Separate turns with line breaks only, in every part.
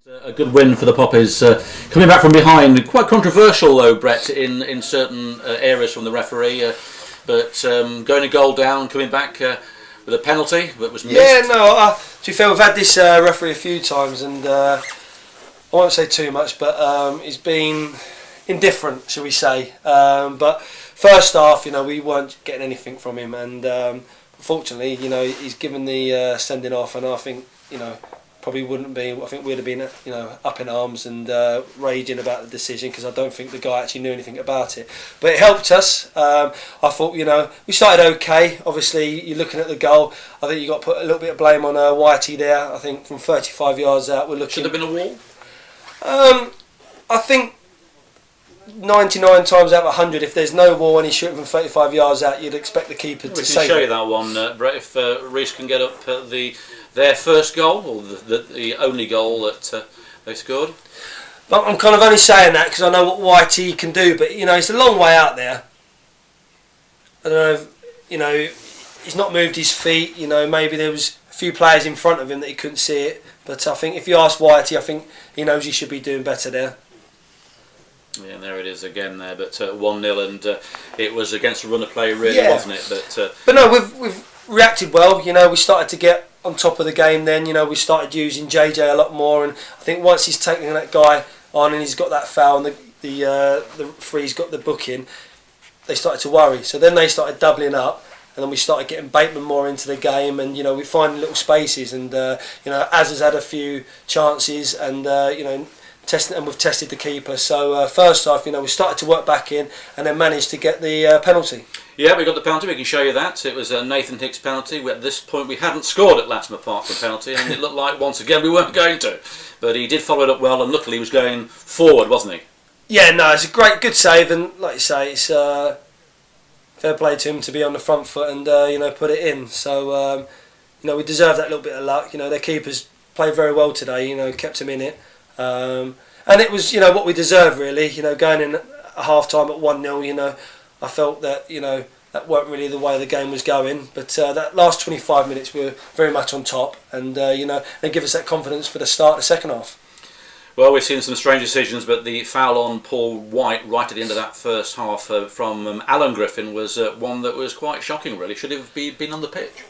A good win for the Poppies, coming back from behind. Quite controversial though, Brett, in certain areas from the referee, but going a goal down, coming back with a penalty that was missed.
Yeah, no, to be fair, we've had this referee a few times, and I won't say too much, but he's been indifferent, shall we say. But first half, we weren't getting anything from him, and unfortunately, he's given the sending off, and I think, probably wouldn't be. I think we'd have been, up in arms and raging about the decision, because I don't think the guy actually knew anything about it. But it helped us. I thought, we started okay. Obviously, you're looking at the goal. I think you got to put a little bit of blame on Whitey there. I think from 35 yards out, we're looking.
Should have been a wall.
I think 99 times out of 100, if there's no wall and he's shooting from 35 yards out, you'd expect the keeper to save it.
We can show you that one, Brett. If Reece can get up their first goal, or the only goal that they scored.
But I'm kind of only saying that because I know what Whitey can do, but it's a long way out there. I don't know, he's not moved his feet. Maybe there was a few players in front of him that he couldn't see it. But I think if you ask Whitey, I think he knows he should be doing better there.
Yeah, and there it is again there, but 1-0, and it was against a run of play, really, wasn't it?
But no, we've reacted well. We started to get on top of the game. Then we started using JJ a lot more, and I think once he's taken that guy on and he's got that foul, and the free's got the booking, they started to worry. So then they started doubling up, and then we started getting Bateman more into the game, and we find little spaces, and Az has had a few chances, and testing, and we've tested the keeper. So first half, we started to work back in, and then managed to get the penalty.
Yeah, we got the penalty. We can show you that. It was a Nathan Hicks penalty. At this point, we hadn't scored at Latimer Park from penalty, and it looked like once again we weren't going to. But he did follow it up well, and luckily he was going forward, wasn't he?
Yeah, no, it's a good save, and like you say, it's fair play to him to be on the front foot and put it in. So we deserve that little bit of luck. Their keepers played very well today. Kept him in it. And it was, what we deserve really. Going in at half time at 1-0, I felt that, that weren't really the way the game was going. But that last 25 minutes we were very much on top, and they give us that confidence for the start of the second half.
Well, we've seen some strange decisions, but the foul on Paul White right at the end of that first half from Alan Griffin was one that was quite shocking, really. Should have been on the pitch.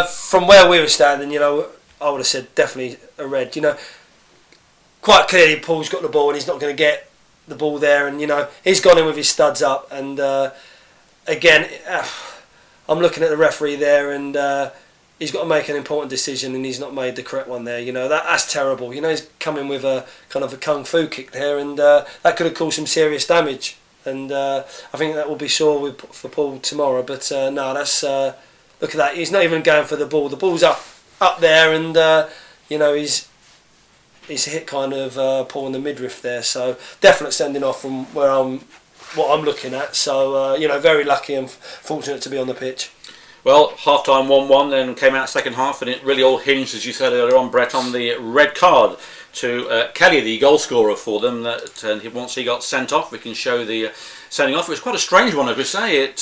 From where we were standing, I would have said definitely a red. Quite clearly Paul's got the ball and he's not going to get the ball there, and he's gone in with his studs up, and again I'm looking at the referee there, and he's got to make an important decision, and he's not made the correct one there. That's terrible. He's coming with a kind of a kung fu kick there, and that could have caused some serious damage, and I think that will be sore for Paul tomorrow. But no, that's look at that, he's not even going for the ball. The ball's up there, and he's hit kind of Paul in the midriff there, so definite sending off from what I'm looking at. So very lucky and fortunate to be on the pitch.
Well, half time 1-1, then came out second half, and it really all hinged, as you said earlier on, Brett, on the red card to Kelly, the goal scorer for them. That once he got sent off, we can show the sending off. It was quite a strange one, I would say.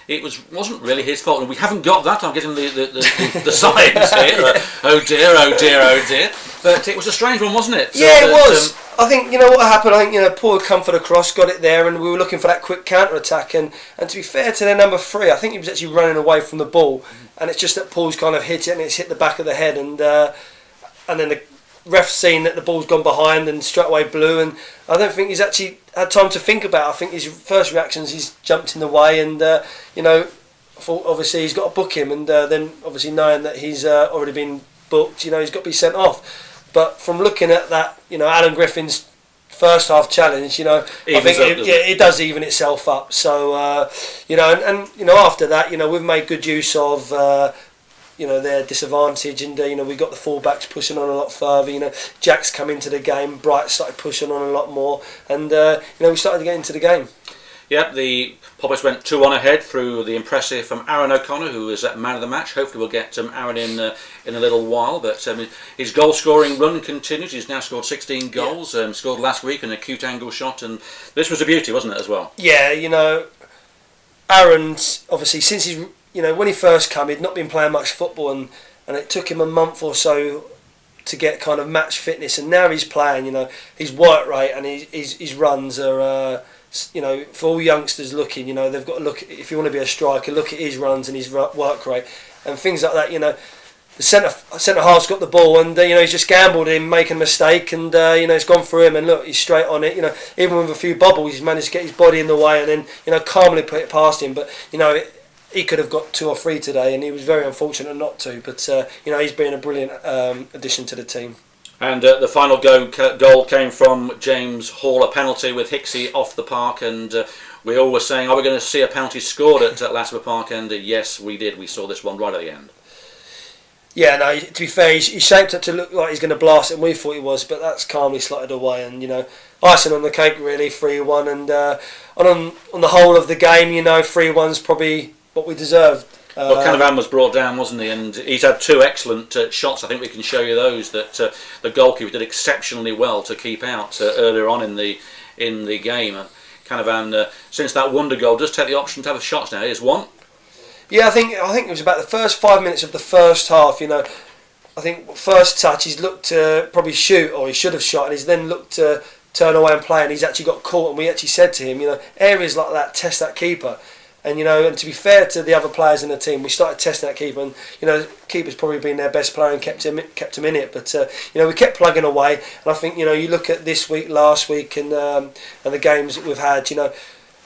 It wasn't really his fault, and we haven't got that. I'm getting the signs here. Oh dear, oh dear, oh dear. But it was a strange one, wasn't it?
Yeah, it was. I think what happened. I think Paul had come for the cross, got it there, and we were looking for that quick counter attack. And to be fair to their number 3, I think he was actually running away from the ball, and it's just that Paul's kind of hit it, and it's hit the back of the head, and then the ref's seen that the ball's gone behind and straight away blew, and I don't think he's actually had time to think about it. I think his first reaction is he's jumped in the way, and I thought obviously he's got to book him, and then obviously knowing that he's already been booked, he's got to be sent off. But from looking at that, Alan Griffin's first half challenge, I think it does even itself up. So and after that, we've made good use of their disadvantage, and we got the fullbacks pushing on a lot further. Jack's come into the game, Bright started pushing on a lot more, and we started to get into the game.
Yep, the Poppies went 2-1 ahead through the impressive from Aaron O'Connor, who was man of the match. Hopefully we'll get Aaron in a little while, but his goal scoring run continues. He's now scored 16 goals, scored last week an acute angle shot, and this was a beauty, wasn't it, as well?
Yeah, Aaron's obviously, since he's when he first came, he'd not been playing much football, and it took him a month or so to get kind of match fitness, and now he's playing. His work rate and his runs are. For all youngsters looking, they've got to look. If you want to be a striker, look at his runs and his work rate and things like that. The centre half's got the ball, and he's just gambled in making a mistake, and it's gone for him, and look, he's straight on it. Even with a few bobbles, he's managed to get his body in the way, and then calmly put it past him. But he could have got 2 or 3 today, and he was very unfortunate not to. But he's been a brilliant addition to the team.
And the final goal came from James Hall, a penalty with Hicksey off the park, and we all were saying, are we going to see a penalty scored at Latimer Park? And yes, we did. We saw this one right at the end.
Yeah, no, to be fair, he shaped it to look like he's going to blast it, and we thought he was, but that's calmly slotted away, and icing on the cake really, 3-1, and on the whole of the game, 3-1's probably what we deserved.
Well, Canavan was brought down, wasn't he? And he's had 2 excellent shots. I think we can show you those that the goalkeeper did exceptionally well to keep out earlier on in the game. And Canavan, since that wonder goal, does take the option to have shots now. Here's one.
Yeah, I think it was about the first 5 minutes of the first half. I think first touch he's looked to probably shoot, or he should have shot, and he's then looked to turn away and play, and he's actually got caught. And we actually said to him, areas like that, test that keeper. And and to be fair to the other players in the team, we started testing that keeper, and keeper's probably been their best player and kept him in it. But we kept plugging away, and I think you look at this week, last week, and the games that we've had.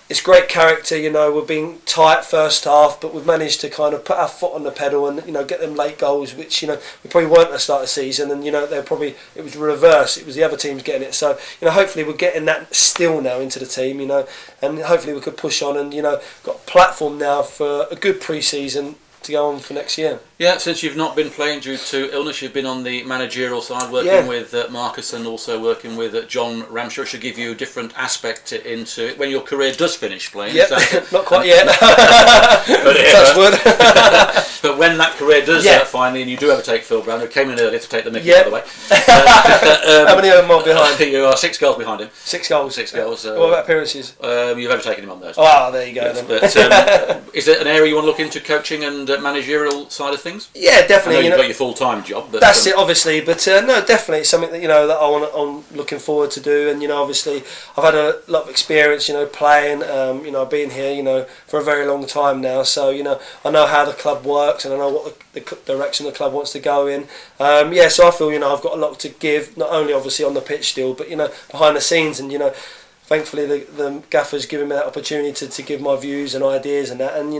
It's great character. We've been tight first half, but we've managed to kind of put our foot on the pedal and get them late goals, which we probably weren't at the start of the season, and it was reverse. It was the other teams getting it. So hopefully we're getting that still now into the team. And hopefully we could push on and got a platform now for a good pre-season to go on for next year.
Yeah, since you've not been playing due to illness, you've been on the managerial side, working with Marcus and also working with John Ramshaw. It should give you a different aspect into it when your career does finish playing.
Yep. Not quite yet.
But when that career does finally, and you do ever take Phil Brown, who came in early to take the mickey, by the way.
How many of them are behind?
You are 6 goals behind him.
6 goals.
6 goals.
What about appearances?
You've overtaken him on those.
Oh, there you go.
Yes, but is it an area you want to look into, coaching and managerial side of things?
Yeah, definitely.
I know you've got your full-time job. But,
that's it, obviously. But no, definitely, it's something that that I'm looking forward to do. And obviously, I've had a lot of experience, playing. I've been here, for a very long time now. So I know how the club works, and I know what the direction the club wants to go in. So I feel I've got a lot to give, not only obviously on the pitch still, but behind the scenes, and thankfully the gaffer's given me that opportunity to give my views and ideas and that, and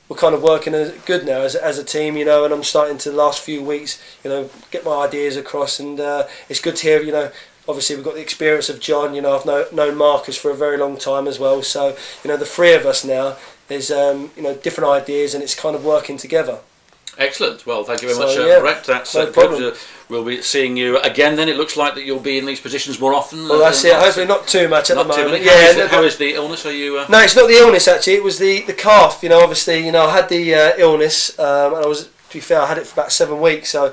we're kind of working good now as a team, and I'm starting to the last few weeks, get my ideas across, and it's good to hear, obviously we've got the experience of John, I've known Marcus for a very long time as well, so the 3 of us now, there's different ideas, and it's kind of working together.
Excellent. Well, thank you very much, Brett. That's
no
good. We'll be seeing you again then. It looks like that you'll be in these positions more often.
Well, that's it. Hopefully not too much at the moment.
How is the illness? Are you...
No, it's not the illness actually. It was the calf. Obviously, I had the illness, and I was, to be fair, I had it for about 7 weeks. So,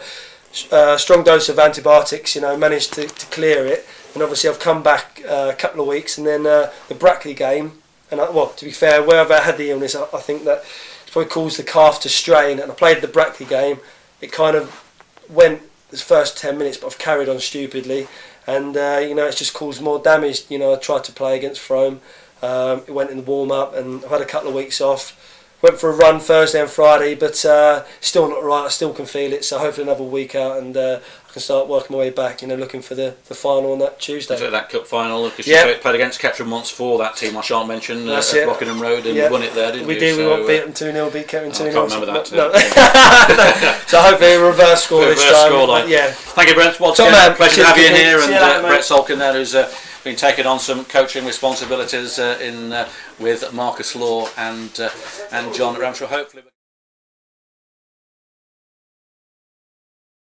strong dose of antibiotics. Managed to clear it, and obviously I've come back a couple of weeks, and then the Brackley game. And to be fair, wherever I had the illness, I think that probably caused the calf to strain, and I played the Brackley game. It kind of went the first 10 minutes, but I've carried on stupidly, and it's just caused more damage. I tried to play against Frome, it went in the warm up, and I've had a couple of weeks off. Went for a run Thursday and Friday, but still not right. I still can feel it, so hopefully another week out, and I can start working my way back, looking for the final on that Tuesday.
So that cup final, because you played against Kettering once for that team, I shan't mention, at Rockingham Road, and won it there, didn't
we?
You?
We won, beat them 2-0, beat Kettering 2-0.
I can't remember that.
No. So hopefully a reverse score this time.
Scoreline.
Yeah.
Thank you, Brent. Well, pleasure to have you in here, and Brett Solkhon there, who's been taking on some coaching responsibilities with Marcus Law and John Ramshaw, hopefully.